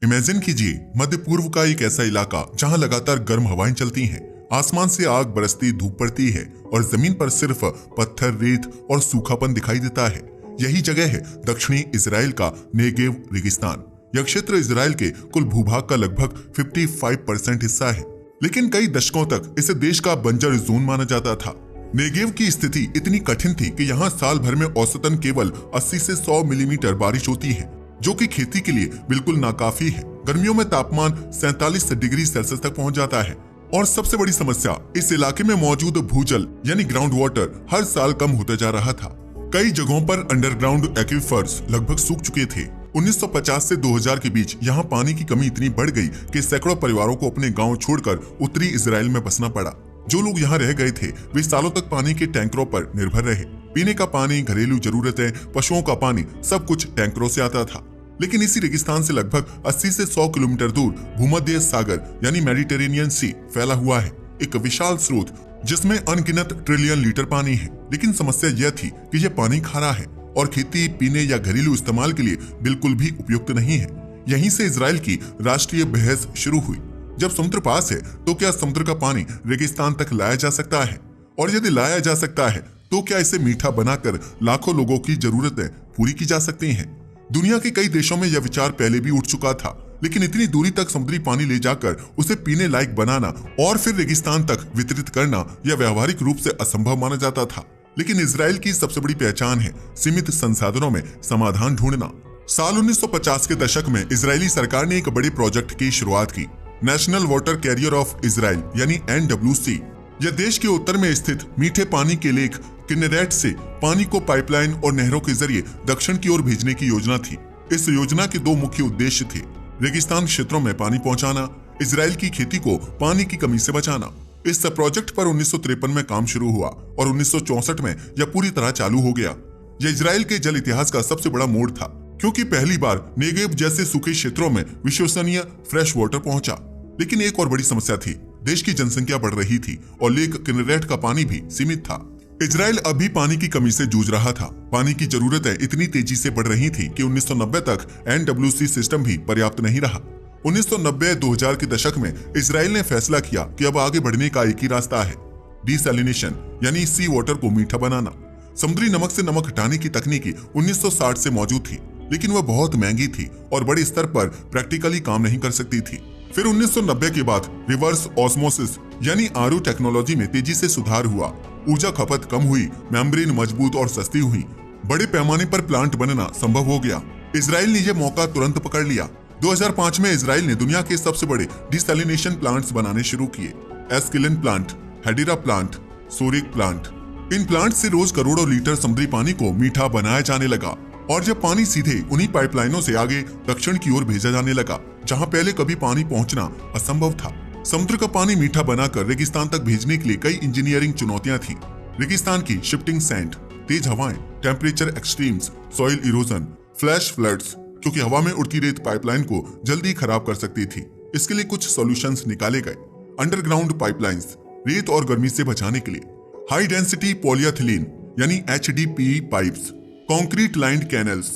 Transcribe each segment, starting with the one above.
Imagine कीजिए मध्य पूर्व का एक ऐसा इलाका जहां लगातार गर्म हवाएं चलती हैं, आसमान से आग बरसती धूप पड़ती है और जमीन पर सिर्फ पत्थर, रेत और सूखापन दिखाई देता है। यही जगह है दक्षिणी इजराइल का नेगेव रेगिस्तान। यह क्षेत्र इजराइल के कुल भूभाग का लगभग 55% हिस्सा है, लेकिन कई दशकों तक इसे देश का बंजर जोन माना जाता था। नेगेव की स्थिति इतनी कठिन थी कि यहाँ साल भर में औसतन केवल 80 से 100 मिलीमीटर बारिश होती है, जो कि खेती के लिए बिल्कुल नाकाफी है। गर्मियों में तापमान 47 डिग्री सेल्सियस तक पहुंच जाता है और सबसे बड़ी समस्या, इस इलाके में मौजूद भूजल यानी ग्राउंड वाटर हर साल कम होते जा रहा था। कई जगहों पर अंडरग्राउंड एक्वीफर्स लगभग सूख चुके थे। 1950 से 2000 के बीच यहाँ पानी की कमी इतनी बढ़ गई कि सैकड़ों परिवारों को अपने गांव छोड़कर उत्तरी इजराइल में बसना पड़ा। जो लोग यहाँ रह गए थे वे सालों तक पानी के टैंकरों पर निर्भर रहे। पीने का पानी, घरेलू जरूरतें, पशुओं का पानी, सब कुछ टैंकरों से आता था। लेकिन इसी रेगिस्तान से लगभग 80 से 100 किलोमीटर दूर भूमध्य सागर यानी मेडिटेरेनियन सी फैला हुआ है, एक विशाल स्रोत जिसमें अनगिनत ट्रिलियन लीटर पानी है। लेकिन समस्या यह थी कि यह पानी खारा है और खेती, पीने या घरेलू इस्तेमाल के लिए बिल्कुल भी उपयुक्त नहीं है। यहीं से इजराइल की राष्ट्रीय बहस शुरू हुई। जब समुद्र पास है तो क्या समुद्र का पानी रेगिस्तान तक लाया जा सकता है, और यदि लाया जा सकता है तो क्या इसे मीठा बनाकर लाखों लोगों की जरूरतें पूरी की जा सकती हैं? दुनिया के कई देशों में यह विचार पहले भी उठ चुका था, लेकिन इतनी दूरी तक समुद्री पानी ले जाकर उसे पीने लायक बनाना और फिर रेगिस्तान तक वितरित करना यह व्यावहारिक रूप से असंभव माना जाता था। लेकिन इजराइल की सबसे बड़ी पहचान है सीमित संसाधनों में समाधान ढूंढना। साल 1950 के दशक में इजरायली सरकार ने एक बड़े प्रोजेक्ट की शुरुआत की, national water carrier of Israel यानी NWC। यह देश के उत्तर में स्थित मीठे पानी के लेक किन्नेरेट से पानी को पाइपलाइन और नहरों के जरिए दक्षिण की ओर भेजने की योजना थी। इस योजना के दो मुख्य उद्देश्य थे, रेगिस्तान क्षेत्रों में पानी पहुंचाना, इजराइल की खेती को पानी की कमी से बचाना। इस प्रोजेक्ट पर 1953 में काम शुरू हुआ और 1964 में यह पूरी तरह चालू हो गया। यह इजराइल के जल इतिहास का सबसे बड़ा मोड़ था, क्योंकि पहली बार नेगेव जैसे सूखे क्षेत्रों में विश्वसनीय फ्रेश वाटर पहुंचा। लेकिन एक और बड़ी समस्या थी, देश की जनसंख्या बढ़ रही थी और लेक किन्नेरेट का पानी भी सीमित था। इजराइल अभी पानी की कमी से जूझ रहा था। पानी की जरूरतें इतनी तेजी से बढ़ रही थी कि 1990 तक NWC सिस्टम भी पर्याप्त नहीं रहा। 1990-2000 के दशक में इजराइल ने फैसला किया कि अब आगे बढ़ने का एक ही रास्ता है, डिसैलिनेशन यानी सी वाटर को मीठा बनाना। समुद्री नमक से नमक हटाने की तकनीकी 1960 से मौजूद थी, लेकिन वह बहुत महंगी थी और बड़े स्तर पर प्रैक्टिकली काम नहीं कर सकती थी। फिर 1990 के बाद रिवर्स ऑस्मोसिस यानी RO टेक्नोलॉजी में तेजी से सुधार हुआ। ऊर्जा खपत कम हुई, मेम्ब्रेन मजबूत और सस्ती हुई, बड़े पैमाने पर प्लांट बनना संभव हो गया। इजराइल ने यह मौका तुरंत पकड़ लिया। 2005 में इजराइल ने दुनिया के सबसे बड़े डिसैलिनेशन प्लांट्स बनाने शुरू किए, एस्किलन प्लांट, हेडिरा प्लांट, सोरिक प्लांट। इन प्लांट से रोज करोड़ों लीटर समुद्री पानी को मीठा बनाया जाने लगा और जब पानी सीधे उन्हीं पाइपलाइनों से आगे दक्षिण की ओर भेजा जाने लगा, जहां पहले कभी पानी पहुंचना असंभव था। समुद्र का पानी मीठा बनाकर रेगिस्तान तक भेजने के लिए कई इंजीनियरिंग चुनौतियां थीं। रेगिस्तान की शिफ्टिंग सैंड, तेज हवाएं, temperature extremes, soil erosion, flash floods, क्योंकि हवा में उड़ती रेत पाइपलाइन को जल्दी खराब कर सकती थी। इसके लिए कुछ सॉल्यूशंस निकाले गए। अंडरग्राउंड पाइपलाइंस, रेत और गर्मी से बचाने के लिए, हाई डेंसिटी पॉलीएथिलीन यानी HDPE pipes, concrete lined canals,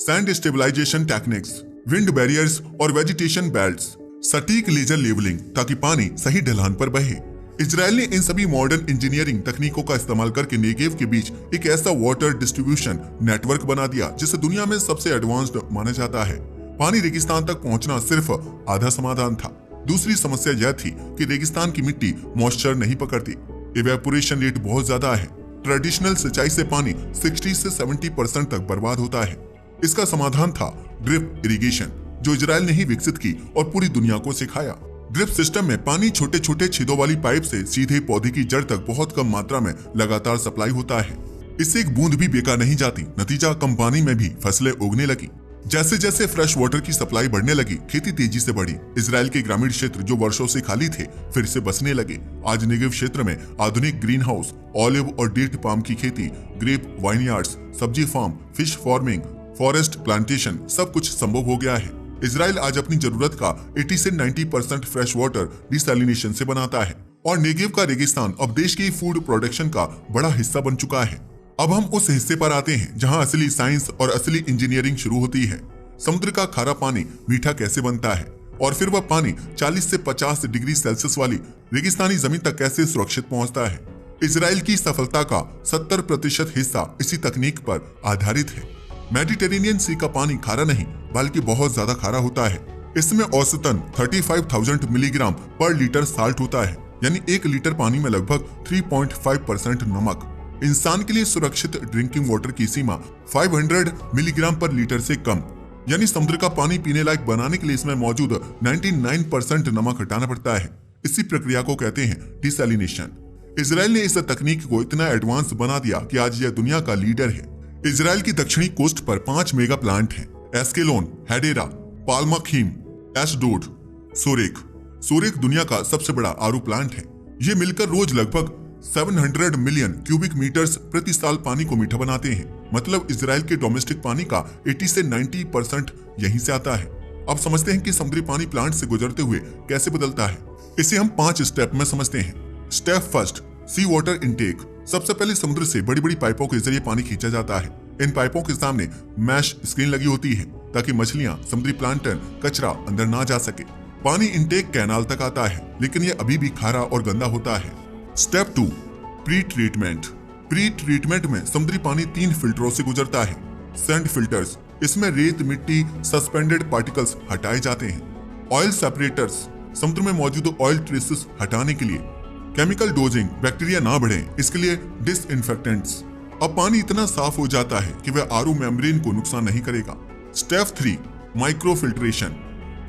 sand stabilisation techniques, wind barriers और वेजिटेशन बेल्ट्स, सटीक लेजर लेवलिंग ताकि पानी सही ढलान पर बहे। इजराइल ने इन सभी मॉडर्न इंजीनियरिंग तकनीकों का इस्तेमाल करके नेगेव के बीच एक ऐसा वाटर डिस्ट्रीब्यूशन नेटवर्क बना दिया जिसे दुनिया में सबसे एडवांस्ड माना जाता है। पानी रेगिस्तान तक पहुंचना सिर्फ आधा समाधान था। दूसरी समस्या यह थी कि रेगिस्तान की मिट्टी मॉइस्चर नहीं पकड़ती, इवेपोरेशन रेट बहुत ज्यादा है। ट्रेडिशनल सिंचाई से पानी 60 से 70% तक बर्बाद होता है। इसका समाधान था ड्रिप इरिगेशन, जो इजराइल ने ही विकसित की और पूरी दुनिया को सिखाया। ड्रिप सिस्टम में पानी छोटे छोटे छेदों वाली पाइप से सीधे पौधे की जड़ तक बहुत कम मात्रा में लगातार सप्लाई होता है। इससे एक बूंद भी बेकार नहीं जाती। नतीजा, कम पानी में भी फसलें उगने लगी। जैसे जैसे फ्रेश वाटर की सप्लाई बढ़ने लगी, खेती तेजी से बढ़ी। इजराइल के ग्रामीण क्षेत्र जो वर्षों से खाली थे फिर से बसने लगे। आज नेगेव क्षेत्र में आधुनिक ग्रीन हाउस, ऑलिव और डेट पाम की खेती, ग्रेप वाइनयार्ड्स, सब्जी farm, fish farming, forest plantation, सब कुछ संभव हो गया है। इजराइल आज अपनी जरूरत का 80 से 90% फ्रेश वाटर डिसैलिनेशन से बनाता है और नेगेव का रेगिस्तान अब देश की फूड प्रोडक्शन का बड़ा हिस्सा बन चुका है। अब हम उस हिस्से पर आते हैं जहां असली साइंस और असली इंजीनियरिंग शुरू होती है। समुद्र का खारा पानी मीठा कैसे बनता है और फिर वह पानी 40 से 50 डिग्री सेल्सियस वाली रेगिस्तानी जमीन तक कैसे सुरक्षित पहुंचता है। इजराइल की सफलता का 70% हिस्सा इसी तकनीक पर आधारित है। मेडिटेरेनियन सी का पानी खारा नहीं बल्कि बहुत ज्यादा खारा होता है। इसमें औसतन 35,000 मिलीग्राम पर लीटर साल्ट होता है, यानी 1 लीटर पानी में लगभग 3.5% नमक। इंसान के लिए सुरक्षित ड्रिंकिंग वाटर की सीमा 500 मिलीग्राम पर लीटर से कम, यानी समुद्र का पानी पीने लायक बनाने के लिए इसमें मौजूद 99% नमक हटाना पड़ता है। इसी प्रक्रिया को कहते हैं डिसैलिनेशन। इजराइल ने इस तकनीक को इतना एडवांस बना दिया कि आज यह दुनिया का लीडर है। इजराइल की दक्षिणी कोस्ट पर 5 मेगा प्लांट हैं। एस्केलोन, हेडेरा, पाल्मखीम, एशडोड, सोरेक। सोरेक दुनिया का सबसे बड़ा आरओ प्लांट है। ये मिलकर रोज लगभग 700 मिलियन क्यूबिक मीटर्स प्रति साल पानी को मीठा बनाते हैं। मतलब इजराइल के डोमेस्टिक पानी का 80 से 90% यहीं से आता है। अब समझते हैं कि समुद्री पानी प्लांट से गुजरते हुए कैसे बदलता है। इसे हम 5 स्टेप में समझते हैं। स्टेप फर्स्ट, सी वाटर इनटेक। सबसे पहले समुद्र से बड़ी बड़ी पाइपों के जरिए पानी खींचा जाता है। इन पाइपों के सामने मैश स्क्रीन लगी होती है ताकि मछलियां, समुद्री प्लांटन, कचरा अंदर ना जा सके। पानी इनटेक कैनाल तक आता है, लेकिन यह अभी भी खारा और गंदा होता है। Step 2, pre treatment. Pre treatment में समुद्री पानी 3 फिल्टरों से गुजरता है। सैंड फिल्टर्स, इसमें रेत, मिट्टी, सस्पेंडेड पार्टिकल्स हटाए जाते हैं। ऑयल सेपरेटर्स, समुद्र में मौजूद ऑयल ट्रेसेस हटाने के लिए। केमिकल डोजिंग, बैक्टीरिया ना बढ़े इसके लिए डिसइंफेक्टेंट्स। अब पानी इतना साफ हो जाता है कि वह आरओ मेम्ब्रेन को नुकसान नहीं करेगा। Step 3, micro filtration.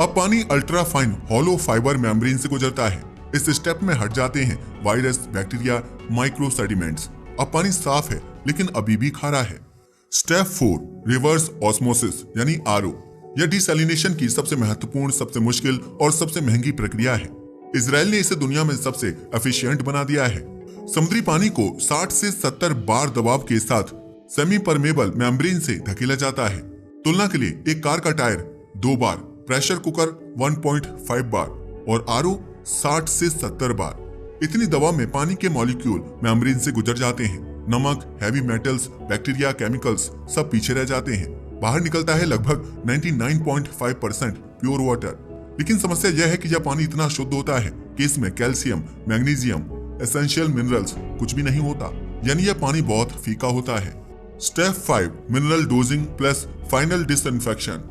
अब पानी ultra fine hollow fibre membrane से गुजरता है। इस स्टेप में हट जाते हैं वायरस, बैक्टीरिया, माइक्रो सेडिमेंट्स। अब पानी साफ है लेकिन अभी भी खारा है। स्टेप 4, रिवर्स ऑस्मोसिस यानी आरओ। यह डिसैलिनेशन की सबसे महत्वपूर्ण, सबसे मुश्किल और सबसे महंगी प्रक्रिया है। इजराइल ने इसे दुनिया में सबसे एफिशिएंट बना दिया है। समुद्री पानी को 60 से 70 बार दबाव के साथ सेमी परमेबल मेम्ब्रेन से धकेला जाता है। तुलना के लिए एक कार का टायर 2 बार, प्रेशर कुकर 1.5 बार और आरओ 60 से 70 बार। इतनी दबाव में पानी के मॉलिक्यूल मेम्ब्रेन से गुजर जाते हैं। नमक, हैवी मेटल्स, बैक्टीरिया, केमिकल्स सब पीछे रह जाते हैं। बाहर निकलता है लगभग 99.5% प्योर वाटर। लेकिन समस्या यह है कि यह पानी इतना शुद्ध होता है कि इसमें कैल्शियम, मैग्नीशियम, एसेंशियल मिनरल्स कुछ भी नहीं होता, यानी यह पानी बहुत फीका होता है। Step 5, mineral dosing plus final disinfection.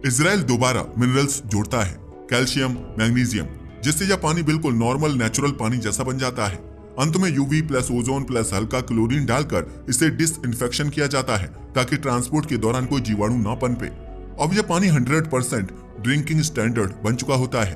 Israel दोबारा मिनरल्स जोड़ता है, कैल्शियम, मैग्नीशियम, जिससे यह पानी बिल्कुल नॉर्मल नेचुरल पानी जैसा बन जाता है। अंत में यूवी प्लस ओजोन प्लस हल्का क्लोरीन डालकर इसे डिसइंफेक्शन किया जाता है ताकि ट्रांसपोर्ट के दौरान कोई जीवाणु ना पनपे। अब यह पानी 100% ड्रिंकिंग स्टैंडर्ड बन चुका होता है।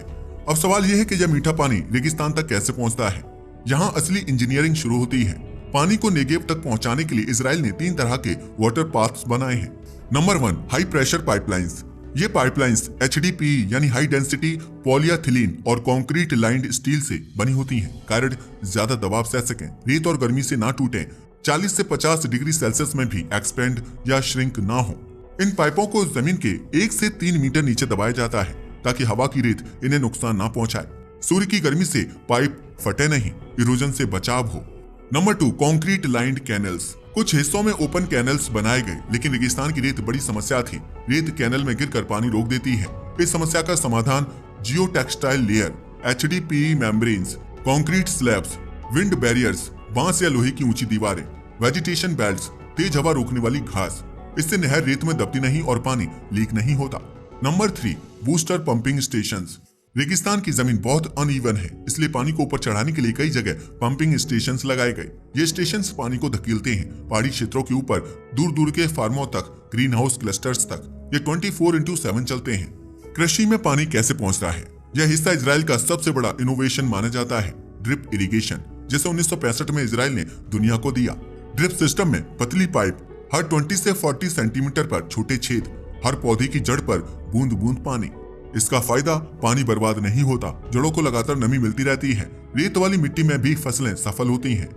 अब सवाल यह है कि यह मीठा पानी रेगिस्तान तक कैसे पहुंचता है। यहाँ असली इंजीनियरिंग शुरू होती है। पानी को नेगेव तक पहुंचाने के लिए इजराइल ने 3 तरह के वाटर पाथ्स बनाए हैं। Number 1, high pressure pipelines. ये पाइपलाइंस HDPE यानी हाई डेंसिटी पॉलीएथिलीन और कंक्रीट लाइंड स्टील से बनी होती हैं। कारण ज्यादा दबाव सह सकें, रेत और गर्मी से ना टूटें, 40 से 50 डिग्री सेल्सियस में भी एक्सपेंड या श्रिंक ना हो। इन पाइपों को जमीन के 1 से 3 मीटर नीचे दबाया जाता है ताकि हवा की रेत इन्हें नुकसान ना पहुंचाए। सूर्य की गर्मी से पाइप फटे नहीं, इरोजन से बचाव हो। Number 2, concrete lined canals. कुछ हिस्सों में ओपन कैनल्स बनाए गए, लेकिन रेगिस्तान की रेत बड़ी समस्या थी। रेत कैनल में गिरकर पानी रोक देती है। इस समस्या का समाधान geo textile layer, HDPE membranes, concrete slabs, wind barriers, बांस या लोहे की ऊंची दीवारें, वेजिटेशन बेल्ट्स, तेज हवा रोकने वाली घास। इससे नहर रेत में दबती नहीं और पानी लीक नहीं होता। Number 3, booster pumping stations. रेगिस्तान की जमीन बहुत अनइवन है, इसलिए पानी को ऊपर चढ़ाने के लिए कई जगह पंपिंग स्टेशंस लगाए गए। ये स्टेशंस पानी को धकेलते हैं पहाड़ी क्षेत्रों के ऊपर, दूर दूर के फार्मों तक, ग्रीन हाउस क्लस्टर्स तक। ये 24/7 चलते हैं। कृषि में पानी कैसे पहुंचता है? यह हिस्सा इजराइल का सबसे बड़ा इनोवेशन माना जाता है, ड्रिप इरिगेशन, जिसे 1965 में इजराइल ने दुनिया को दिया। ड्रिप सिस्टम में पतली पाइप, हर 20 से 40 सेंटीमीटर पर छोटे छेद, हर पौधे की जड़ पर बूंद बूंद पानी। इसका फायदा, पानी बर्बाद नहीं होता, जड़ों को लगातार नमी मिलती रहती है। रेत वाली मिट्टी में भी फसलें सफल होती हैं।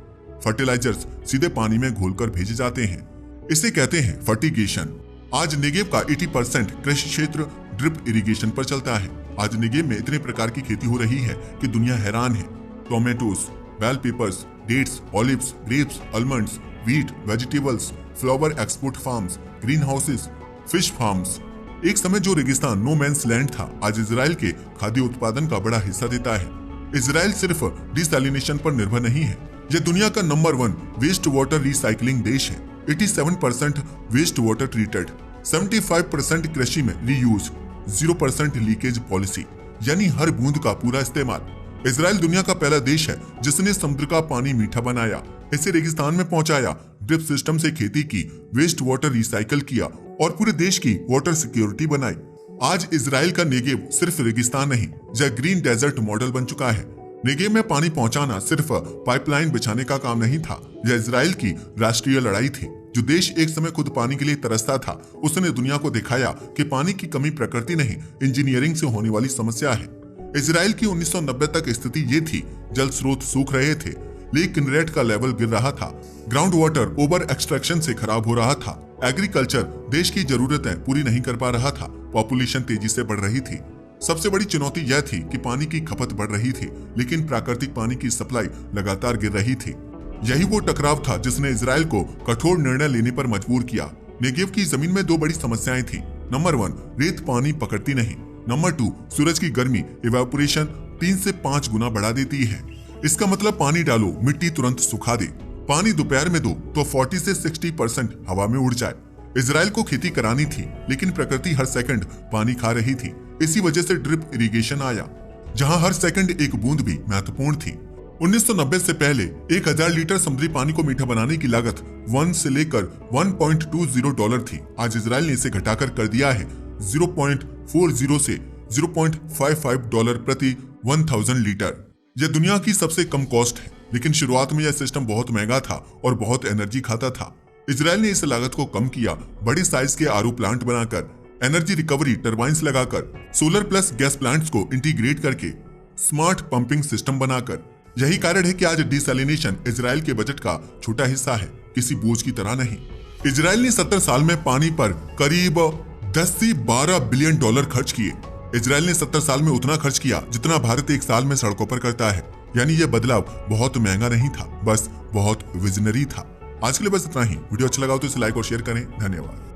फर्टिलाइजर्स सीधे पानी में घोलकर भेजे जाते हैं। इसे कहते हैं फर्टिगेशन। आज नेगेव का 80% कृषि क्षेत्र ड्रिप इरिगेशन पर चलता है। आज नेगेव में इतने प्रकार की खेती हो रही है कि दुनिया हैरान है। Tomatoes, bell peppers, dates, olives, grapes, almonds, wheat, vegetables, flower export farms, greenhouses, fish farms, एक समय जो रेगिस्तान नो मैंस लैंड था, आज इजराइल के खाद्य उत्पादन का बड़ा हिस्सा देता है। इजराइल सिर्फ डिसैलिनेशन पर निर्भर नहीं है, यह दुनिया का नंबर 1 वेस्ट वाटर रिसाइकलिंग देश है। 87% वेस्ट वाटर ट्रीटेड, 75% कृषि में रीयूज, 0% लीकेज पॉलिसी, यानी हर बूंद का पूरा इस्तेमाल। इजराइल दुनिया का पहला देश है जिसने समुद्र का पानी मीठा बनाया, इसे रेगिस्तान में पहुंचाया, ड्रिप सिस्टम से खेती की, वेस्ट वाटर रिसाइकल किया और पूरे देश की वाटर सिक्योरिटी बनाई। आज इजराइल का नेगेव सिर्फ रेगिस्तान नहीं, यह ग्रीन डेजर्ट मॉडल बन चुका है। नेगेव में पानी पहुंचाना सिर्फ पाइपलाइन बिछाने का काम नहीं था, यह इजराइल की राष्ट्रीय लड़ाई थी। जो देश एक समय खुद पानी के लिए तरसता था, उसने दुनिया को दिखाया कि पानी की कमी प्रकृति नहीं, इंजीनियरिंग से होने वाली समस्या है। इजराइल की 1990 तक स्थिति ये थी, जल स्रोत सूख रहे थे, लेक किनरेट का लेवल गिर रहा था, ग्राउंड वाटर ओवर एक्सट्रैक्शन से खराब हो रहा था, एग्रीकल्चर देश की जरूरतें पूरी नहीं कर पा रहा था, पॉपुलेशन तेजी से बढ़ रही थी। सबसे बड़ी चुनौती यह थी कि पानी की खपत बढ़ रही थी, लेकिन प्राकृतिक पानी की सप्लाई लगातार गिर रही थी। यही वो टकराव था जिसने इजराइल को कठोर निर्णय लेने पर मजबूर किया। नेगेव की जमीन में 2 बड़ी समस्याएं थी। नंबर 1, रेत पानी पकड़ती नहीं। नंबर 2, सूरज की गर्मी इवेपोरेशन 3 से 5 गुना बढ़ा देती है। इसका मतलब पानी डालो, मिट्टी तुरंत सुखा दे। पानी दोपहर में दो तो 40 से 60% हवा में उड़ जाए। इजराइल को खेती करानी थी, लेकिन प्रकृति हर सेकंड पानी खा रही थी। इसी वजह से ड्रिप इरिगेशन आया, जहां हर सेकंड एक बूंद भी महत्वपूर्ण थी। 1990 से पहले 1000 लीटर समुद्री पानी को मीठा बनाने की लागत 1 से लेकर $1.20 थी। आज इजराइल ने इसे घटाकर कर दिया है 0.40 से $0.55 प्रति 1000 लीटर। यह दुनिया की सबसे कम कॉस्ट है, लेकिन शुरुआत में यह सिस्टम बहुत महंगा था और बहुत एनर्जी खाता था। इजराइल ने इस लागत को कम किया, बड़े साइज के आरओ प्लांट बनाकर, एनर्जी रिकवरी टरबाइंस लगाकर, सोलर प्लस गैस प्लांट्स को इंटीग्रेट करके, स्मार्ट पंपिंग सिस्टम बनाकर। यही कारण है कि आज डिसैलिनेशन इजराइल के बजट का छोटा हिस्सा है, किसी बोझ की तरह नहीं। इजराइल ने 70 साल में पानी पर करीब 10 से 12 बिलियन डॉलर खर्च किए। इजराइल ने 70 साल में उतना खर्च किया जितना भारत एक साल में सड़कों पर करता है। यानी यह बदलाव बहुत महंगा नहीं था, बस बहुत विजनरी था। आज के लिए बस इतना ही। वीडियो अच्छा लगा तो इसे लाइक और शेयर करें। धन्यवाद।